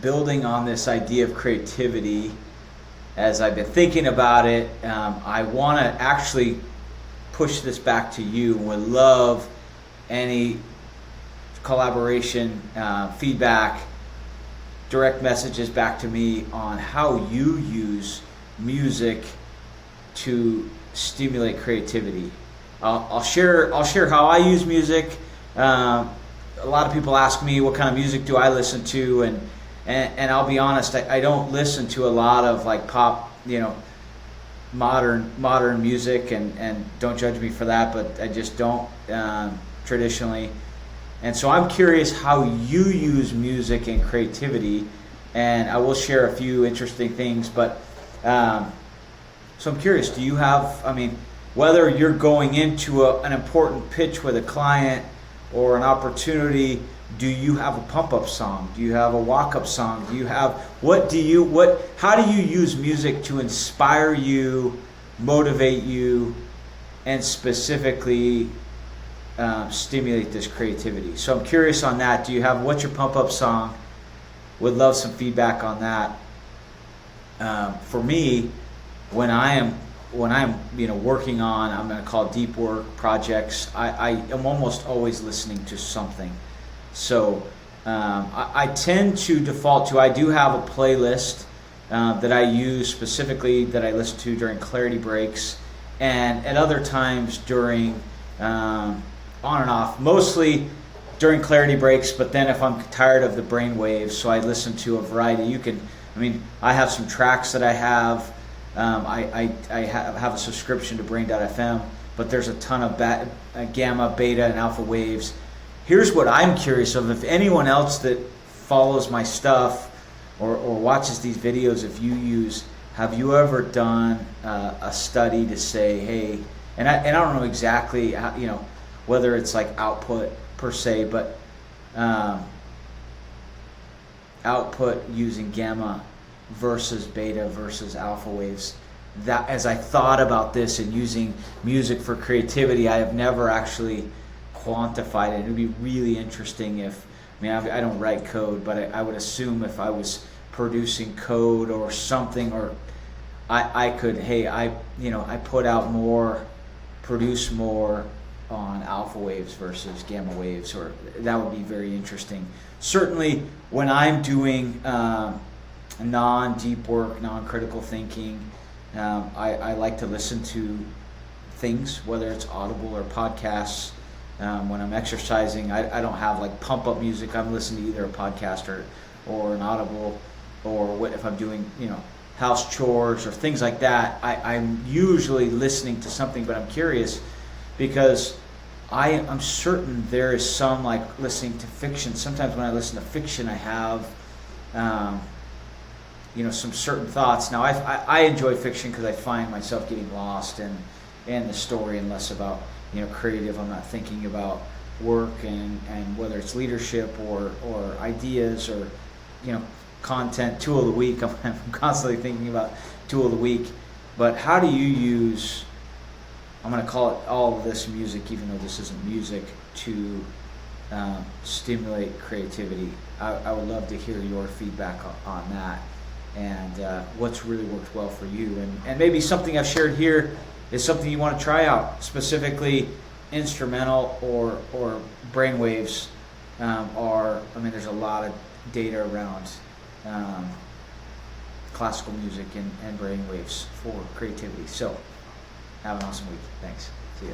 building on this idea of creativity, as I've been thinking about it, I want to actually push this back to you. Would love any collaboration, feedback, direct messages back to me on how you use music to stimulate creativity. I'll share how I use music. A lot of people ask me what kind of music do I listen to, and I'll be honest, I don't listen to a lot of like pop, modern music, and don't judge me for that, but I just don't traditionally. And so I'm curious how you use music and creativity, and I will share a few interesting things. But so I'm curious, do you have, whether you're going into an important pitch with a client or an opportunity, do you have a pump-up song? Do you have a walk-up song? Do you have, how do you use music to inspire you, motivate you, and specifically stimulate this creativity? So I'm curious on that. What's your pump-up song? Would love some feedback on that. For me, when I'm working on, I'm going to call deep work projects, I am almost always listening to something. So I tend to default to, I do have a playlist that I use specifically, that I listen to during clarity breaks, and at other times during on and off, mostly during clarity breaks, but then if I'm tired of the brain waves, so I listen to a variety. I have some tracks that I have. I have a subscription to Brain.fm, but there's a ton of gamma, beta, and alpha waves. Here's what I'm curious of. If anyone else that follows my stuff or watches these videos, have you ever done a study to say, hey, and I don't know exactly how, whether it's like output per se, but output using gamma versus beta versus alpha waves. That, as I thought about this and using music for creativity, I have never actually quantified it. It would be really interesting if, I don't write code, but I would assume if I was producing code or something, or I could, I put out more, produce more on alpha waves versus gamma waves, or that would be very interesting. Certainly when I'm doing non-deep work, non-critical thinking, I like to listen to things, whether it's Audible or podcasts. When I'm exercising, I don't have like pump-up music. I'm listening to either a podcast or an Audible, or if I'm doing house chores or things like that, I'm usually listening to something. But I'm curious because I'm certain there is some, like listening to fiction. Sometimes when I listen to fiction, I have some certain thoughts. Now I enjoy fiction because I find myself getting lost in the story and less about creative. I'm not thinking about work and whether it's leadership or ideas or content. Tool of the week. I'm constantly thinking about tool of the week. But how do you use, I'm going to call it all of this music, even though this isn't music, to stimulate creativity? I would love to hear your feedback on that, and what's really worked well for you, and maybe something I've shared here is something you want to try out, specifically instrumental or brainwaves. There's a lot of data around classical music and brainwaves for creativity. So have an awesome week. Thanks. See ya.